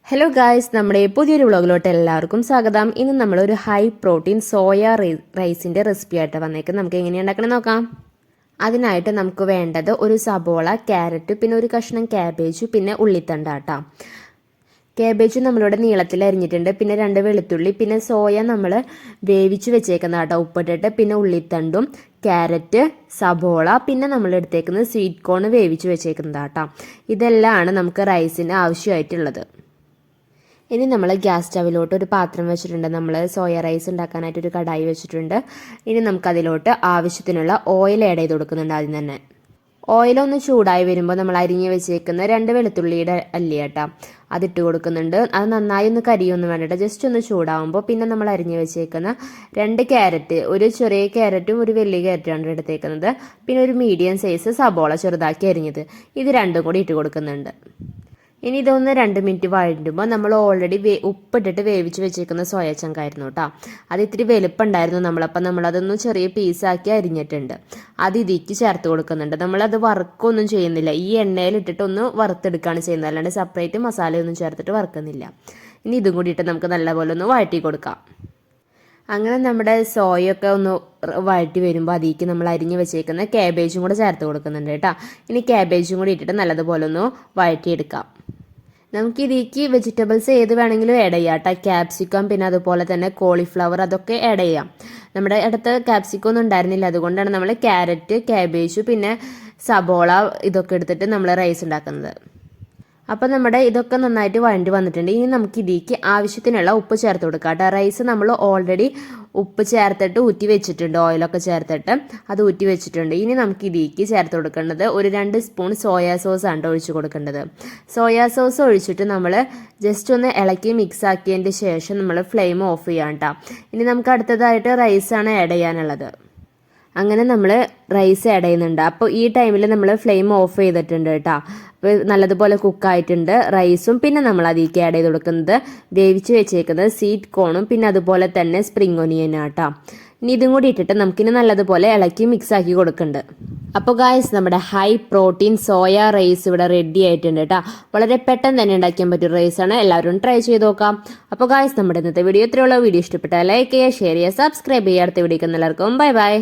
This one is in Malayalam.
ഹലോ ഗായ്സ്, നമ്മുടെ പുതിയൊരു വ്ളോഗിലോട്ട് എല്ലാവർക്കും സ്വാഗതം. ഇന്ന് നമ്മളൊരു ഹൈ പ്രോട്ടീൻ സോയ റൈസിൻ്റെ റെസിപ്പി ആയിട്ട് വന്നേക്കും. നമുക്ക് എങ്ങനെയാണ് ഉണ്ടാക്കണം നോക്കാം. അതിനായിട്ട് നമുക്ക് വേണ്ടത് ഒരു സബോള, ക്യാരറ്റ്, പിന്നെ ഒരു കഷ്ണം ക്യാബേജ്, പിന്നെ ഉള്ളിത്തണ്ടാട്ടാം. ക്യാബേജ് നമ്മളിവിടെ നീളത്തിൽ അരിഞ്ഞിട്ടുണ്ട്, പിന്നെ 2 വെളുത്തുള്ളി, പിന്നെ സോയ നമ്മൾ വേവിച്ച് വെച്ചേക്കുന്നതാട്ടോ ഉപ്പിട്ടിട്ട്, പിന്നെ ഉള്ളിത്തണ്ടും ക്യാരറ്റ്, സബോള, പിന്നെ നമ്മൾ എടുത്തേക്കുന്നത് സ്വീറ്റ് കോൺ വേവിച്ച് വെച്ചേക്കുന്നതാട്ടോ. ഇതെല്ലാമാണ് നമുക്ക് റൈസിന് ആവശ്യമായിട്ടുള്ളത്. ഇനി നമ്മൾ ഗ്യാസ് സ്റ്റവിലോട്ട് ഒരു പാത്രം വെച്ചിട്ടുണ്ട്. നമ്മൾ സോയ റൈസ് ഉണ്ടാക്കാനായിട്ട് ഒരു കടായി വെച്ചിട്ടുണ്ട്. ഇനി നമുക്കതിലോട്ട് ആവശ്യത്തിനുള്ള ഓയിൽ ആഡ് ചെയ്ത് കൊടുക്കുന്നുണ്ട്. ആദ്യം തന്നെ ഓയിലൊന്ന് ചൂടായി വരുമ്പോൾ നമ്മൾ അരിഞ്ഞ് വെച്ചേക്കുന്ന 2 വെളുത്തുള്ളിയുടെ അല്ലി കേട്ടോ, അതിട്ട് കൊടുക്കുന്നുണ്ട്. അത് നന്നായി ഒന്ന് കരിയൊന്നും വേണ്ടിയിട്ട് ജസ്റ്റ് ഒന്ന് ചൂടാവുമ്പോൾ പിന്നെ നമ്മൾ അരിഞ്ഞ് വെച്ചേക്കുന്ന 2 ക്യാരറ്റ്, ഒരു ചെറിയ ക്യാരറ്റും ഒരു വലിയ ക്യാരറ്റുമാണ് എടുത്തേക്കുന്നത്. പിന്നെ ഒരു മീഡിയം സൈസ് സബോള ചെറുതാക്കി അരിഞ്ഞത്, ഇത് രണ്ടും കൂടി ഇട്ട് കൊടുക്കുന്നുണ്ട്. ഇനി ഇതൊന്ന് 2 മിനിറ്റ് വഴറ്റുമ്പോൾ നമ്മൾ ഓൾറെഡി ഉപ്പിട്ടിട്ട് വേവിച്ച് വെച്ചേക്കുന്ന സോയ ചങ്കായിരുന്നു കേട്ടോ. അത് ഇത്തിരി വലുപ്പമുണ്ടായിരുന്നു നമ്മളപ്പം നമ്മളതൊന്ന് ചെറിയ പീസാക്കി അരിഞ്ഞിട്ടുണ്ട്. അത് ഇതിലേക്ക് ചേർത്ത് കൊടുക്കുന്നുണ്ട്. നമ്മളത് വറുക്കൊന്നും ചെയ്യുന്നില്ല, ഈ എണ്ണയിൽ ഇട്ടിട്ടൊന്ന് വറുത്തെടുക്കുകയാണ് ചെയ്യുന്നത്, അല്ലാണ്ട് സെപ്പറേറ്റ് മസാലയൊന്നും ചേർത്തിട്ട് വറുക്കുന്നില്ല. ഇനി ഇതും കൂടി ഇട്ട് നമുക്ക് നല്ലപോലെ ഒന്ന് വഴറ്റി കൊടുക്കാം. അങ്ങനെ നമ്മുടെ സോയൊക്കെ ഒന്ന് വഴറ്റി വരുമ്പോൾ അതിലേക്ക് നമ്മൾ അരിഞ്ഞ് വെച്ചേക്കുന്ന ക്യാബേജും കൂടെ ചേർത്ത് കൊടുക്കുന്നുണ്ട് കേട്ടോ. ഇനി ക്യാബേജും കൂടി ഇട്ടിട്ട് നല്ലതുപോലെ ഒന്ന് വഴറ്റിയെടുക്കാം. നമുക്ക് ഇതിലേക്ക് വെജിറ്റബിൾസ് ഏത് വേണമെങ്കിലും ആഡ് ചെയ്യാം കേട്ടോ. ക്യാപ്സിക്കം, പിന്നെ അതുപോലെ തന്നെ കോളിഫ്ലവർ, അതൊക്കെ ആഡ് ചെയ്യാം. നമ്മുടെ അടുത്ത് ക്യാപ്സിക്കം ഒന്നും ഉണ്ടായിരുന്നില്ല, അതുകൊണ്ടാണ് നമ്മൾ ക്യാരറ്റ്, ക്യാബേജ്, പിന്നെ സബോള ഇതൊക്കെ എടുത്തിട്ട് നമ്മൾ റൈസ് ഉണ്ടാക്കുന്നത്. അപ്പോൾ നമ്മുടെ ഇതൊക്കെ നന്നായിട്ട് വഴണ്ടി വന്നിട്ടുണ്ട്. ഇനി നമുക്ക് ഇതിലേക്ക് ആവശ്യത്തിനുള്ള ഉപ്പ് ചേർത്ത് കൊടുക്കാം കേട്ടോ. റൈസ് നമ്മൾ ഓൾറെഡി ഉപ്പ് ചേർത്തിട്ട് ഊറ്റി വെച്ചിട്ടുണ്ട്, ഓയിലൊക്കെ ചേർത്തിട്ട് അത് ഊറ്റി വെച്ചിട്ടുണ്ട്. ഇനി നമുക്ക് ഇതിലേക്ക് ചേർത്ത് കൊടുക്കേണ്ടത് ഒരു 2 സ്പൂൺ സോയാ സോസ് ആണ് ഒഴിച്ച് കൊടുക്കേണ്ടത്. സോയാ സോസ് ഒഴിച്ചിട്ട് നമ്മൾ ജസ്റ്റ് ഒന്ന് ഇളക്കി മിക്സ് ആക്കിയതിൻ്റെ ശേഷം നമ്മൾ ഫ്ലെയിം ഓഫ് ചെയ്യാം കേട്ടോ. ഇനി നമുക്ക് അടുത്തതായിട്ട് റൈസാണ് ആഡ് ചെയ്യാനുള്ളത്. അങ്ങനെ നമ്മൾ റൈസ് ആഡ് ചെയ്യുന്നുണ്ട്. അപ്പോൾ ഈ ടൈമിൽ നമ്മൾ ഫ്ലെയിം ഓഫ് ചെയ്തിട്ടുണ്ട് കേട്ടോ. അപ്പോൾ നല്ലതുപോലെ കുക്കായിട്ടുണ്ട് റൈസും. പിന്നെ നമ്മൾ അതിലേക്ക് ആഡ് ചെയ്ത് കൊടുക്കുന്നത് വേവിച്ച് വെച്ചേക്കുന്നത് സ്വീറ്റ് കോണും, പിന്നെ അതുപോലെ തന്നെ സ്പ്രിംഗ് ഒനിയനാണ് കേട്ടോ. ഇനി ഇതും കൂടി ഇട്ടിട്ട് നമുക്കിനി നല്ലതുപോലെ ഇളക്കി മിക്സ് ആക്കി കൊടുക്കുന്നുണ്ട്. അപ്പോൾ ഗായ്സ്, നമ്മുടെ ഹൈ പ്രോട്ടീൻ സോയ റൈസ് ഇവിടെ റെഡി ആയിട്ടുണ്ട് കേട്ടോ. വളരെ പെട്ടെന്ന് തന്നെ ഉണ്ടാക്കാൻ പറ്റിയ റൈസാണ്, എല്ലാവരും ട്രൈ ചെയ്ത് നോക്കാം. അപ്പോൾ ഗായ്സ്, നമ്മുടെ ഇന്നത്തെ വീഡിയോ ഇത്രയുള്ള വീഡിയോ ഇഷ്ടപ്പെട്ടാൽ ലൈക്ക് ചെയ്യുക, ഷെയർ ചെയ്യുക, സബ്സ്ക്രൈബ് ചെയ്യുക. അടുത്ത വീഡിയോക്ക് എല്ലാവർക്കും ബൈ ബൈ.